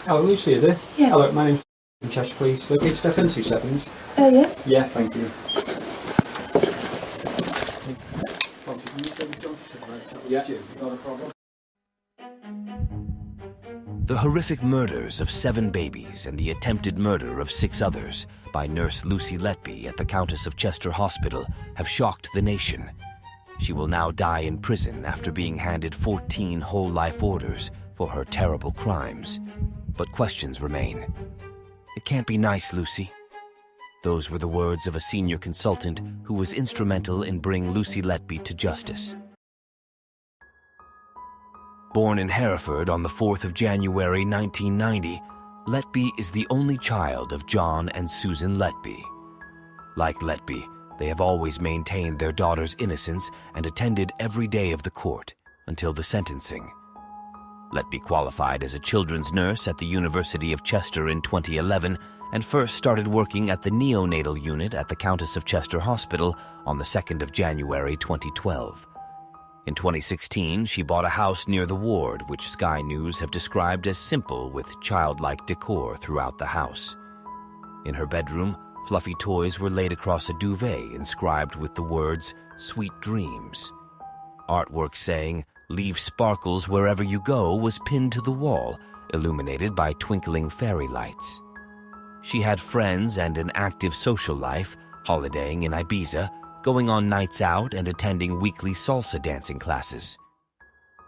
Oh, Lucy, is it? Yes. Hello, my name's Chester, please. Okay, step in 2 seconds. Yes. Yeah, thank you. Yeah, not a problem. The horrific murders of 7 babies and the attempted murder of 6 others by nurse Lucy Letby at the Countess of Chester Hospital have shocked the nation. She will now die in prison after being handed 14 whole life orders for her terrible crimes. But questions remain. It can't be nice, Lucy. Those were the words of a senior consultant who was instrumental in bringing Lucy Letby to justice. Born in Hereford on the 4th of January 1990, Letby is the only child of John and Susan Letby. Like Letby, they have always maintained their daughter's innocence and attended every day of the court until the sentencing. Letby qualified as a children's nurse at the University of Chester in 2011 and first started working at the neonatal unit at the Countess of Chester Hospital on the 2nd of January 2012. In 2016, she bought a house near the ward, which Sky News have described as simple with childlike decor throughout the house. In her bedroom, fluffy toys were laid across a duvet inscribed with the words, "Sweet Dreams." Artwork saying, "Leave sparkles wherever you go" was pinned to the wall, illuminated by twinkling fairy lights. She had friends and an active social life, holidaying in Ibiza, going on nights out and attending weekly salsa dancing classes.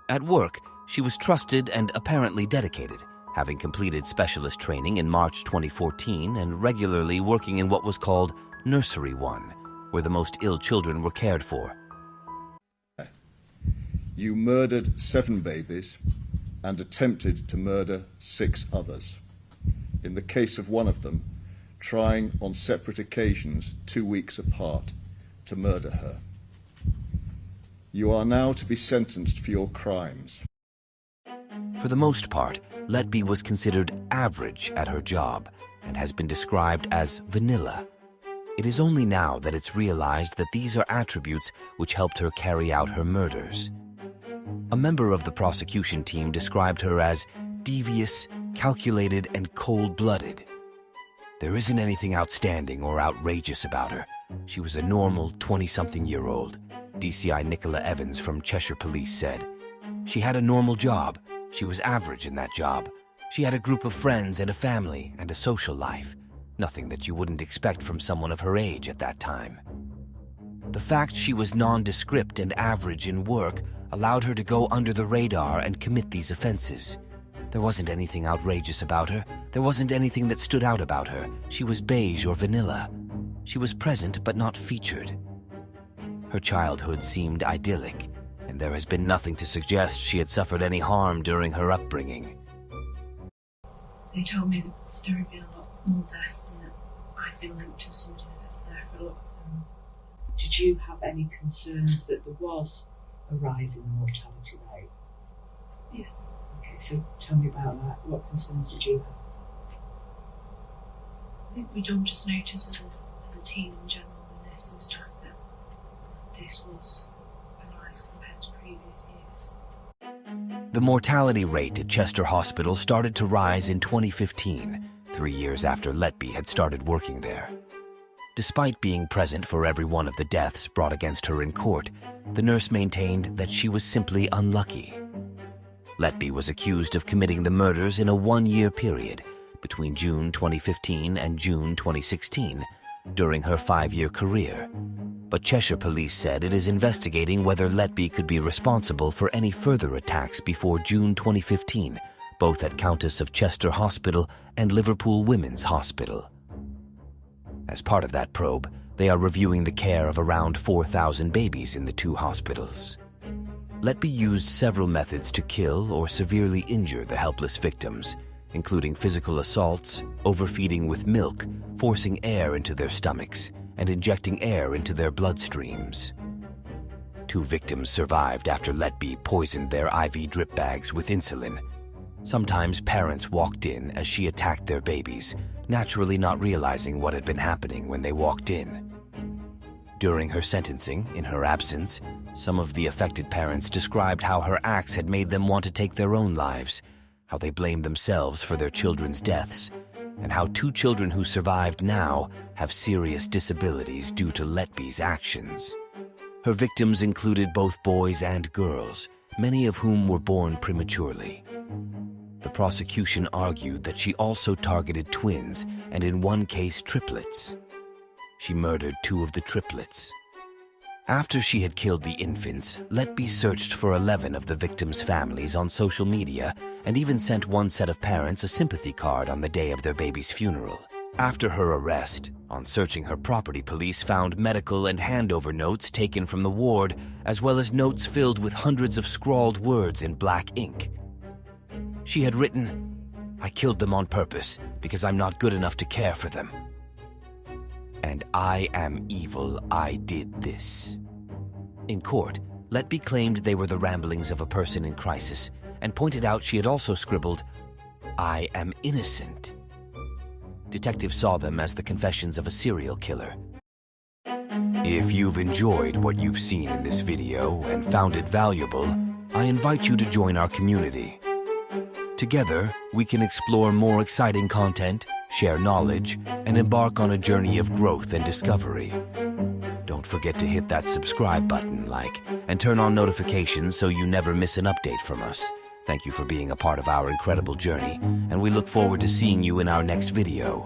At work, she was trusted and apparently dedicated, having completed specialist training in March 2014 and regularly working in what was called Nursery 1, where the most ill children were cared for. You murdered 7 babies and attempted to murder 6 others. In the case of one of them, trying on separate occasions 2 weeks apart to murder her. You are now to be sentenced for your crimes. For the most part, Letby was considered average at her job and has been described as vanilla. It is only now that it's realized that these are attributes which helped her carry out her murders. A member of the prosecution team described her as devious, calculated, and cold-blooded. There isn't anything outstanding or outrageous about her. She was a normal 20-something-year-old, DCI Nicola Evans from Cheshire Police said. She had a normal job. She was average in that job. She had a group of friends and a family and a social life. Nothing that you wouldn't expect from someone of her age at that time. The fact she was nondescript and average in work allowed her to go under the radar and commit these offenses. There wasn't anything outrageous about her. There wasn't anything that stood out about her. She was beige or vanilla. She was present but not featured. Her childhood seemed idyllic, and there has been nothing to suggest she had suffered any harm during her upbringing. They told me that there had been a lot more deaths and that I'd been linked to somebody that was there for a lot of them. Did you have any concerns that there was a rise in the mortality rate? Yes. Okay, so tell me about that. What concerns did you have? I think we'd all just noticed as a team in general, the nurse and staff, that this was a rise compared to previous years. The mortality rate at Chester Hospital started to rise in 2015, 3 years after Letby had started working there. Despite being present for every one of the deaths brought against her in court, the nurse maintained that she was simply unlucky. Letby was accused of committing the murders in a 1-year period between June 2015 and June 2016 during her 5-year career. But Cheshire Police said it is investigating whether Letby could be responsible for any further attacks before June 2015, both at Countess of Chester Hospital and Liverpool Women's Hospital. As part of that probe, they are reviewing the care of around 4,000 babies in the 2 hospitals. Letby used several methods to kill or severely injure the helpless victims, including physical assaults, overfeeding with milk, forcing air into their stomachs, and injecting air into their bloodstreams. 2 victims survived after Letby poisoned their IV drip bags with insulin. Sometimes parents walked in as she attacked their babies, naturally not realizing what had been happening when they walked in. During her sentencing, in her absence, some of the affected parents described how her acts had made them want to take their own lives, how they blamed themselves for their children's deaths, and how 2 children who survived now have serious disabilities due to Letby's actions. Her victims included both boys and girls, many of whom were born prematurely. The prosecution argued that she also targeted twins, and in one case triplets. She murdered 2 of the triplets. After she had killed the infants, Letby searched for 11 of the victims' families on social media and even sent one set of parents a sympathy card on the day of their baby's funeral. After her arrest, on searching her property, police found medical and handover notes taken from the ward, as well as notes filled with hundreds of scrawled words in black ink. She had written, "I killed them on purpose because I'm not good enough to care for them. And I am evil, I did this." In court, Letby claimed they were the ramblings of a person in crisis and pointed out she had also scribbled, "I am innocent." Detectives saw them as the confessions of a serial killer. If you've enjoyed what you've seen in this video and found it valuable, I invite you to join our community. Together, we can explore more exciting content, share knowledge, and embark on a journey of growth and discovery. Don't forget to hit that subscribe button, and turn on notifications so you never miss an update from us. Thank you for being a part of our incredible journey, and we look forward to seeing you in our next video.